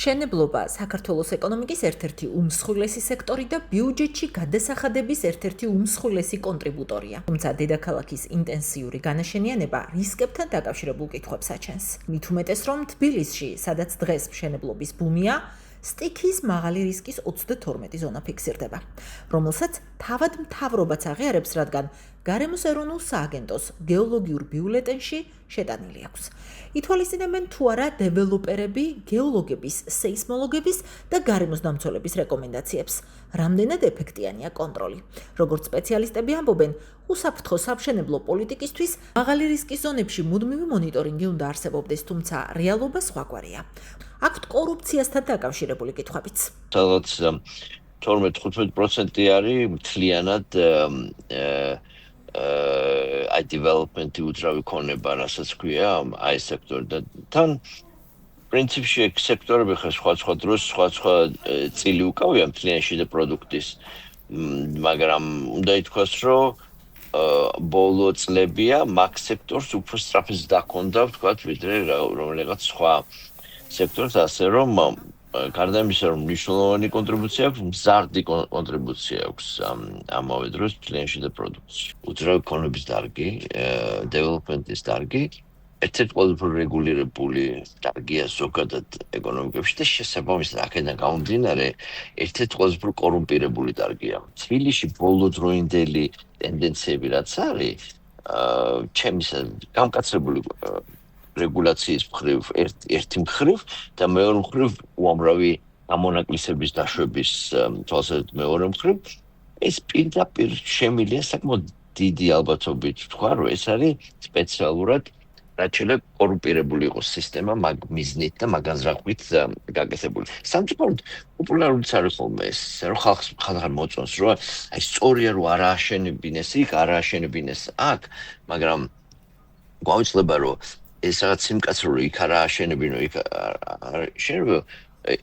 მშენებლობა საქართველოს ეკონომიკის ერთ-ერთი უმსხვილესი სექტორი და ბიუჯეტში გადასახადების ერთ-ერთი უმსხვილესი კონტრიბუტორია. თუმცა დედაქალაქის ინტენსიური განაშენიანება რისკებთან დაკავშირებულ კითხვებს აჩენს. მით უმეტეს, რომ თბილისში, სადაც დღეს მშენებლობის ბუმია, სტიქის მაღალი რისკის 32 ზონა ფიქსირდება, რომელსაც თავად მთავრობაც აღიარებს, რადგან გარემოს ეროვნულ სააგენტოს გეოლოგიურ ბიულეტენში შეტანილი აქვს. ითვალისწინებენ თუ არა დეველოპერები გეოლოგების, სეისმოლოგების და გარემოს დამცველების რეკომენდაციებს, რამდენად ეფექტიანია კონტროლი. როგორც სპეციალისტები ამბობენ, უსაფრთხო სამშენებლო პოლიტიკისთვის მაღალი რისკის ზონებში მუდმივი მონიტორინგი უნდა არსებობდეს, თუმცა რეალობა სხვაგვარია. აქვთ კორუფციასთან დაკავშირებული კითხვებიც. სადაც 12-15% არის მთლიანად development-ი უძრავი ქონება, რასაც ქვია აი სექტორი და თან პრინციპში ეგ სექტორები ხა სხვა დროს სხვა წილი უკავია მთლიანი შიდა პროდუქტის, მაგრამ უნდა ითქვას, რომ ბოლო წლებია მაგ სექტორს უფრო სწრაფად დაქონდა, ვთქვათ, ვიდრე რომელიღაც სხვა სექტორს, ასე რომ გარდა იმისა, რომ მნიშვნელოვანი კონტრიბუცია აქვს, მზარდი კონტრიბუცია აქვს ამავე დროს მთლიან შიდა პროდუქტში. უძრავი ქონების დარგი, დეველოპმენტის დარგი ერთ-ერთი ყველაზე რეგულირებული დარგია ზოგადად ეკონომიკებში და შესაბამისად აქედან გამომდინარე ერთ-ერთი ყველაზე კორუმპირებული დარგია. თბილისში ბოლოდროინდელი ტენდენციები რაც არის, ჩემისა გამკაცებული რეგულაციის მხრივ ერთი მხრივ და მეორე მხრივ უამრავი გამონაკლისების დაშვების თვალსაზრისით მეორე მხრივ ეს პირდაპირ შემილია საკმაოდ დიდი ალბათობით ვთქვა, რომ ეს არის სპეციალურად რაც შეიძლება კორუმპირებული იყოს სისტემა მაგ მიზნით და მაგ განზრახვით გაკეთებული. სამწუხაროდ პოპულარული არის ხოლმე ეს, რომ ხალხი მოწონს, რომ აი სწორია რომ არ ააშენებინეს იქ, არ ააშენებინეს აქ, მაგრამ გვაუძლება რომ ეს რაღაც სიმკაცრე იქ არ ააშენებინო, იქ არ შეერბო,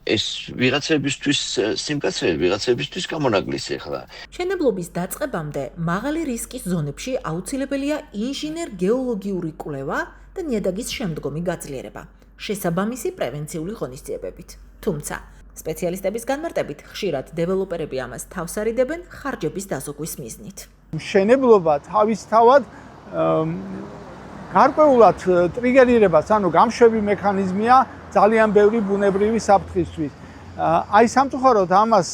ეს ვიღაცებისთვის სიმკაცრე, ვიღაცებისთვის გამონაკლისი ხლა. მშენებლობის დაწყებამდე მაღალი რისკის ზონებში აუცილებელია ინჟინერ-გეოლოგიური კვლევა და ნიადაგის შემდგომი გაძლიერება, შესაბამისი პრევენციული ღონისძიებებით. თუმცა, სპეციალისტების განმარტებით, ხშირად დეველოპერები ამას თავს არიდებენ ხარჯების დაზოგვის მიზნით. მშენებლობა თავისთავად გარკვეულად ტრიგერირებას, ანუ გამშვები მექანიზმია ძალიან ბევრი ბუნებრივი საფრთხისთვის. აი სამწუხაროდ ამას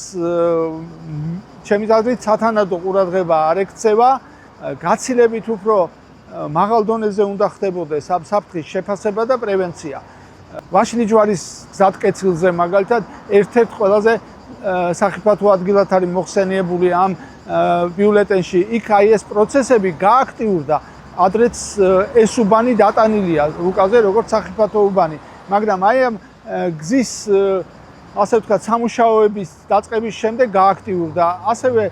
ჩემი აზრით სათანადო ყურადღება არ ექცევა, გაცილებით უფრო მაღალ დონეზე უნდა ხდებოდეს ამ საფრთხის შეფასება და პრევენცია. ვაშლი ჯვარის გზატკეცილზე მაგალითად ერთ-ერთ ყველაზე სახიფათო ადგილად არის მოხსენიებული ამ ბიულეტენში. იქ აი ეს პროცესები გააქტიურდა, ადრეც ეს უბანი დატანილია რუკაზე როგორც სახიფათო უბანი, მაგრამ აი ამ გზის ასე ვთქვათ სამუშაოების დაწყების შემდეგ გააქტიურდა. ასევე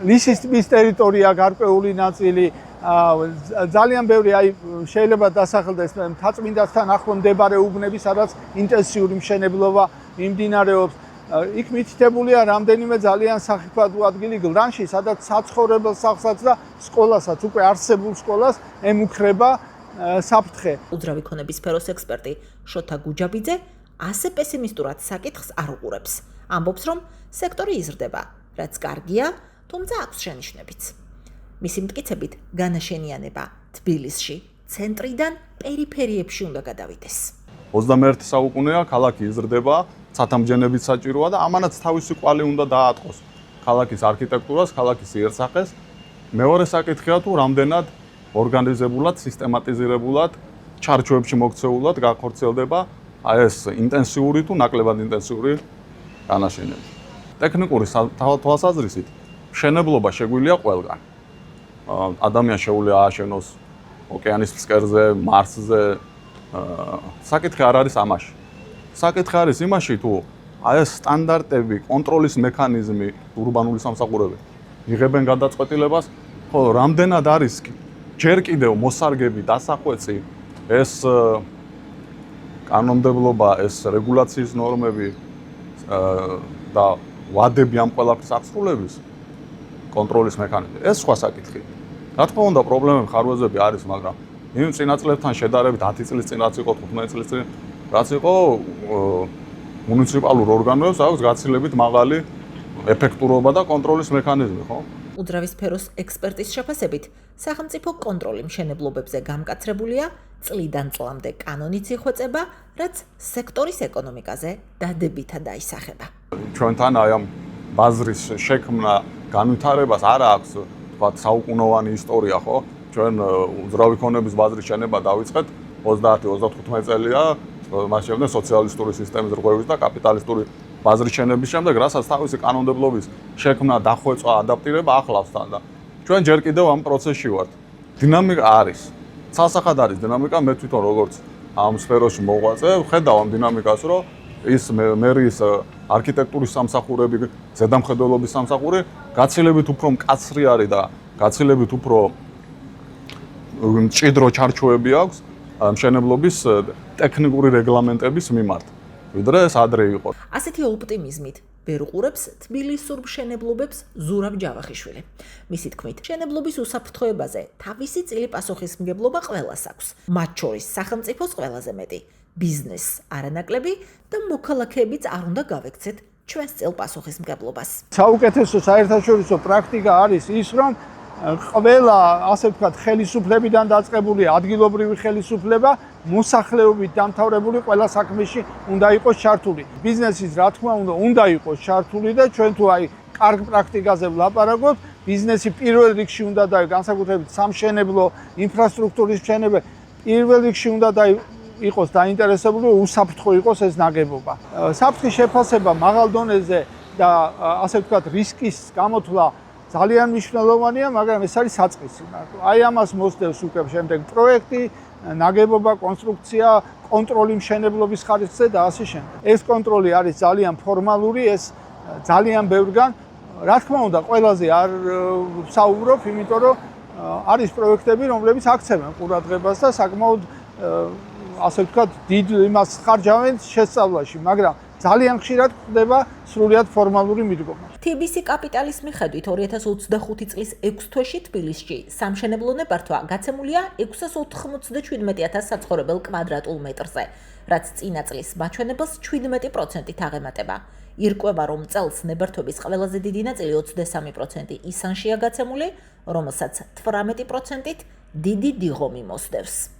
ლისის ტბის ტერიტორია გარკვეული ნაწილი, ძალიან ბევრი აი შეიძლება დასახელდეს მთაწმინდასთან ახლო მდებარე უბნები, სადაც ინტენსიური მშენებლობა მიმდინარეობს. იქ მითითებულია რამდენიმე ძალიან სახიფათო ადგილი გლდანში, სადაც საცხოვრებელ სახლსაც და სკოლასაც, უკვე არსებულ სკოლას ემუქრება საფრთხე. უძრავი ქონების სფეროს ექსპერტი შოთა გუჯაბიძე ასე პესიმისტურად საკითხს არ უყურებს. ამბობს, რომ სექტორი იზრდება, რაც კარგია, თუმცა აქვს შენიშვნებიც. მისი მტკიცებით, განაშენიანება თბილისში ცენტრიდან პერიფერიებში უნდა გადავიდეს. 21 საუკუნეა, ქალაქი იზრდება, ცათამბჯენებით საჭიროა და ამანაც თავისი კვალი უნდა დაატყოს ქალაქის არქიტექტურას, ქალაქის იერსახეს. მეორე საკითხია თუ რამდენად ორგანიზებულად, სისტემატიზირებულად, ჩარჩოებში მოქცეულად გახორციელდება აი ეს ინტენსიური თუ ნაკლებად ინტენსიური განაშენება. ტექნიკური თვალსაზრისით მშენებლობა შეგვიძლია ყველგან. ადამიანი შეუძლია ააშენოს ოკეანის ფსკერზე, მარსზე. საკითხი არ არის ამაში. საკითხი არის იმაში, თუ აი ეს სტანდარტები, კონტროლის მექანიზმი, ურბანული სამსახურები იღებენ გადაწყვეტილებას, ხოლო რამდენად არის ჯერ კიდევ მოსარგები, დასახვეცი, ეს კანონმდებლობა, ეს რეგულაციის ნორმები და ვადები ამ ყველაფრის აღსრულების კონტროლის მექანიზმი. ეს სხვა საკითხია. რა თქმა უნდა, პრობლემები, ხარვეზები არის, მაგრამ იმ წინა წლებთან შედარებით 10 წლის წინ რაც იყო 15 წლის წინ რაც იყო მუნიციპალურ ორგანოებს აქვს გაცილებით მაღალი ეფექტურობა და კონტროლის მექანიზმი, ხო? უძრავი სფეროს ექსპერტის შეფასებით, სახელმწიფო კონტროლი მშენებლობებზე გამკაცრებულია, წლიდან წლამდე კანონიც იხვეწება, რაც სექტორის ეკონომიკაზე დადებითად აისახება. ჩვენთან აი ამ ბაზრის შექმნა განვითარებას არ აქვს, თქვა, საუკუნოვანი ისტორია, ხო? ჩვენ უძრავი ქონების ბაზრის შენება დავიწყეთ 30-35 წელია, მას შემდეგ სოციალისტური სისტემის რღვევის და კაპიტალისტური ბაზრის შენების შემდეგ, რასაც თავისი კანონმდებლობის შექმნა, დახვეწვა, ადაპტირება ახლავს თან და ჩვენ ჯერ კიდევ ამ პროცესში ვართ. დინამიკა არის. ცალსახად არის დინამიკა, მე თვითონ როგორც ამ სფეროში მოღვაწე, ხედავ ამ დინამიკას, რომ ის მერის არქიტექტურის სამსახურები, ზედამხედველობის სამსახური გაცილებით უფრო მკაცრი არის და გაცილებით უფრო მჭიდრო ჩარჩოები აქვს მშენებლობის ტექნიკური რეგლამენტების მიმართ. ვიდრე ეს ადრე იყო. ასეთი ოპტიმიზმით ვერ უყურებს თბილისურ მშენებლობებს ზურაბ ჯავახიშვილი. მისი თქმით, მშენებლობის უსაფრთხოებაზე თავისი წილი პასუხისმგებლობა ყველას აქვს, მათ შორის სახელმწიფოს ყველაზე მეტი, ბიზნესს არანაკლები და მოქალაქეებიც არ უნდა გავექცეთ ჩვენს წილ პასუხისმგებლობას. საუკეთესო საერთაშორისო პრაქტიკა არის ის, რომ ყველა, ასე ვთქვათ, ხელისუფლებიდან დაწყებული ადგილობრივი ხელისუფლება მოსახლეობით დამთავრებული ყველა საქმეში უნდა იყოს ჩართული. ბიზნესის, რა თქმა უნდა იყოს ჩართული და ჩვენ თუ აი კარგ პრაქტიკაზე ვლაპარაკობთ, ბიზნესი პირველ რიგში უნდა დაი განსაკუთრებით სამშენებლო ინფრასტრუქტურის მშენებლობა პირველ რიგში უნდა იყოს დაინტერესებული, უსაფრთხო იყოს ეს ნაგებობა. საფრთხის შეფასება მაღალ დონეზე და ასე ვთქვათ, რისკის გამოთვლა ძალიან მნიშვნელოვანია, მაგრამ ეს არის საწყისი. აი ამას მოსდევს უკვე შემდეგ პროექტი, ნაგებობა, კონსტრუქცია, კონტროლი მშენებლობის ხარისხზე და ასე შემდეგ. ეს კონტროლი არის ძალიან ფორმალური, ეს ძალიან ბევრგან, რა თქმა უნდა, ყველაზე არ ვსაუბრობ, იმიტომ რომ არის პროექტები, რომლებიც აქცევენ ყურადღებას და საკმაოდ ასე ვთქვათ, დიდ იმას ხარჯავენ შესწავლაში, მაგრამ ძალიან ხშირად ხდება სრულიად ფორმალური მიდგომა. TBC კაპიტალის მიხედვით 2025 წლის 6 თვეში თბილისში სამშენებლო ნებართვა გაცემულია 697,000 საცხოვრებელ კვადრატულ მეტრზე, რაც წინა წლის მაჩვენებელს 17%-ით აღემატება. ირკვევა, რომ წელს ნებართვების ყველაზე დიდი ნაწილი 23% ისანშია გაცემული, რომელსაც 18%-ით დიდი დიღომი მოსდევს.